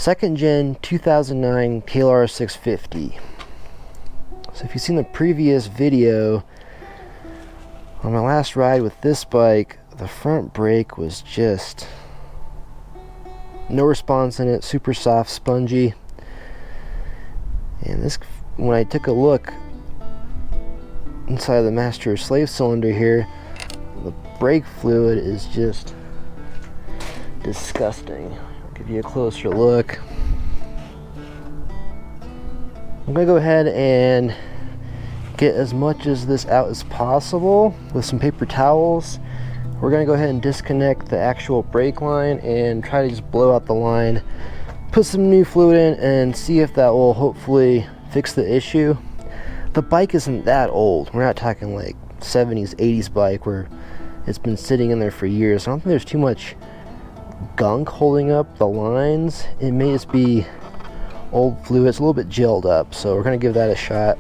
second gen 2009 KLR650. So if you've seen the previous video, on my last ride with this bike, the front brake was just no response in it, super soft, spongy. And this, when I took a look inside the master slave cylinder here, the brake fluid is just disgusting. I'll give you a closer look. I'm gonna go ahead and get as much of this out as possible with some paper towels. We're gonna go ahead and disconnect the actual brake line and try to just blow out the line, put some new fluid in, and see if that will hopefully fix the issue. The bike isn't that old. We're not talking like 70s, 80s bike where it's been sitting in there for years. I don't think there's too much gunk holding up the lines. It may just be old fluid. It's a little bit gelled up, so we're gonna give that a shot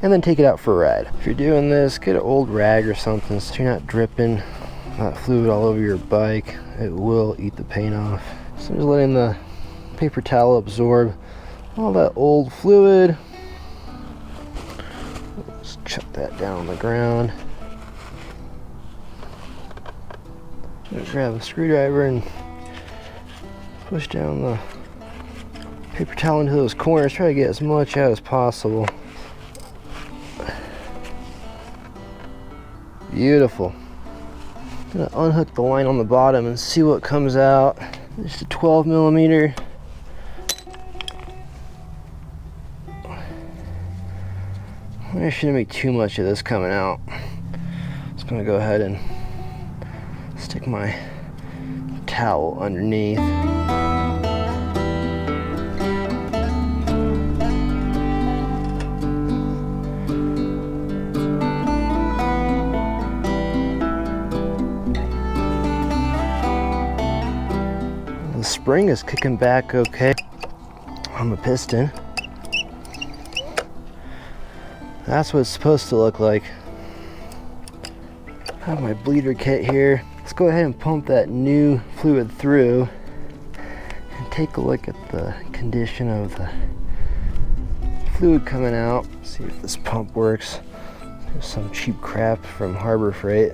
and then take it out for a ride. If you're doing this, get an old rag or something so you're not dripping that fluid all over your bike. It will eat the paint off. So I'm just letting the paper towel absorb all that old fluid. Let's chuck that down on the ground. Grab a screwdriver and push down the paper towel into those corners. Try to get as much out as possible. Beautiful. I'm gonna unhook the line on the bottom and see what comes out. Just a 12 millimeter. There shouldn't be too much of this coming out. Just gonna go ahead and stick my towel underneath. The spring is kicking back okay on the piston. That's what it's supposed to look like. I have my bleeder kit here. Let's go ahead and pump that new fluid through and take a look at the condition of the fluid coming out. See if this pump works. There's some cheap crap from Harbor Freight.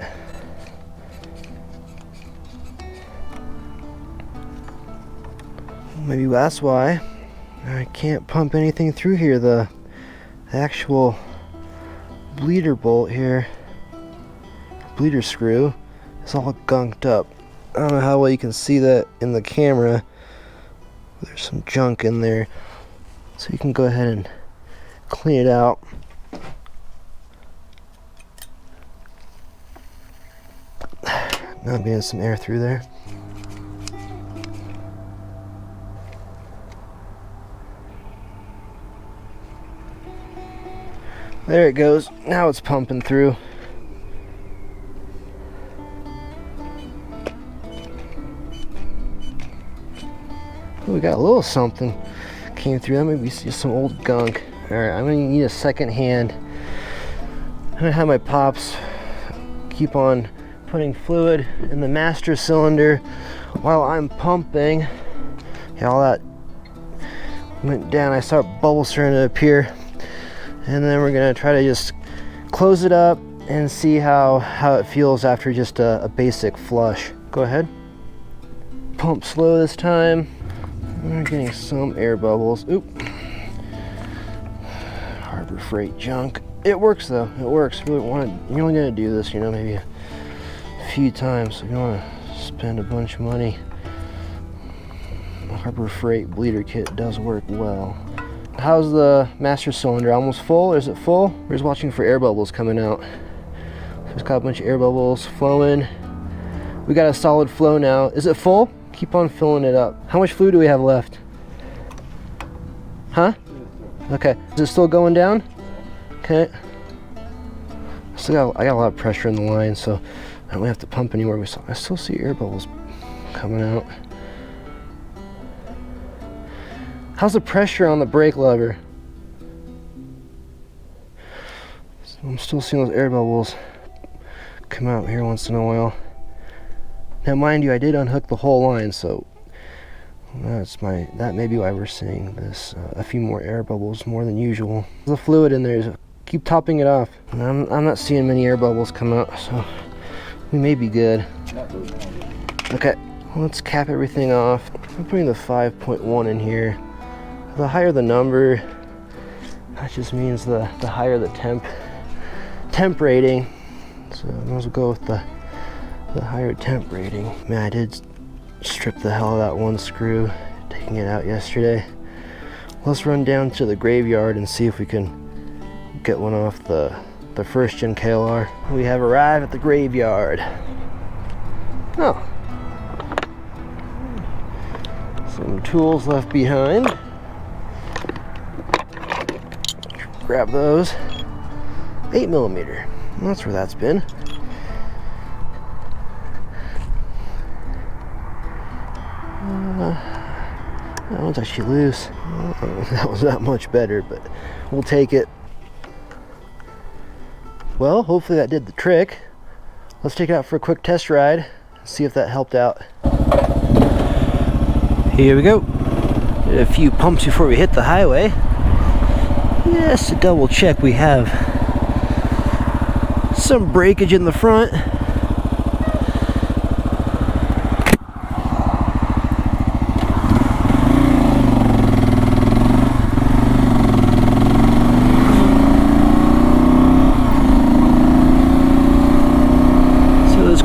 Maybe that's why I can't pump anything through here. The actual bleeder bolt here, bleeder screw, is all gunked up. I don't know how well you can see that in the camera. There's some junk in there, so you can go ahead and clean it out. Now I'm getting some air through there. There it goes. Now it's pumping through. Oh, we got a little something came through. That may be just some old gunk. Alright, I'm gonna need a second hand. I'm gonna have my pops keep on putting fluid in the master cylinder while I'm pumping. Yeah, all that went down. I saw bubbles starting to appear. And then we're gonna try to just close it up and see how it feels after just a basic flush. Go ahead. Pump slow this time. We're getting some air bubbles. Oop. Harbor Freight junk. It works though. It works. You're only gonna do this, you know, maybe a few times. So if you want to spend a bunch of money, the Harbor Freight bleeder kit does work well. How's the master cylinder? Almost full? Is it full? We're just watching for air bubbles coming out. There's got a bunch of air bubbles flowing. We got a solid flow now. Is it full? Keep on filling it up. How much fluid do we have left? Huh? Okay. Is it still going down? Okay. I got a lot of pressure in the line, so I don't have to pump anymore. I still see air bubbles coming out. How's the pressure on the brake lever? I'm still seeing those air bubbles come out here once in a while. Now mind you, I did unhook the whole line, so That may be why we're seeing this, a few more air bubbles more than usual. The fluid in there, keep topping it off. And I'm not seeing many air bubbles come out, so we may be good. Okay, let's cap everything off. I'm putting the 5.1 in here. The higher the number, that just means the higher the temp rating. So I might as well go with the higher temp rating. Man, I did strip the hell of that one screw taking it out yesterday. Let's run down to the graveyard and see if we can get one off the first gen KLR. We have arrived at the graveyard. Oh, some tools left behind. Grab those. 8mm. That's where that's been. That one's actually loose. That was not much better, but we'll take it. Well, hopefully that did the trick. Let's take it out for a quick test ride, see if that helped out. Here we go. Did a few pumps before we hit the highway. Just to double check, we have some breakage in the front.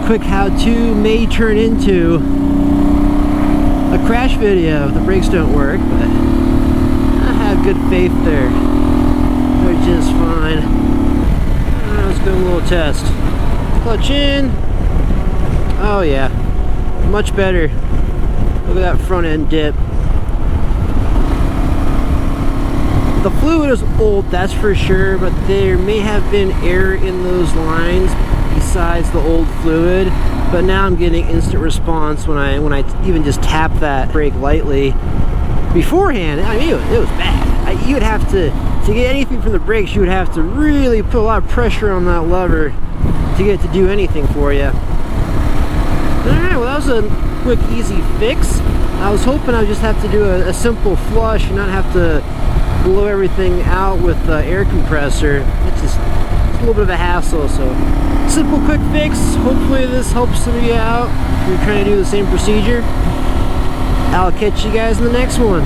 Quick how-to may turn into a crash video if the brakes don't work, but I have good faith they're just fine. Let's go a little test. Clutch in. Oh yeah, much better. Look at that front end dip. The fluid is old, that's for sure, but there may have been air in those lines besides the old fluid, but now I'm getting instant response when I even just tap that brake lightly. Beforehand, I mean, it was bad. You would have to get anything from the brakes, you would have to really put a lot of pressure on that lever to get it to do anything for you. Alright, well that was a quick, easy fix. I was hoping I'd just have to do a simple flush and not have to blow everything out with the air compressor. It's a little bit of a hassle, so simple quick fix. Hopefully this helps some of you out if you're trying to do the same procedure. I'll catch you guys in the next one.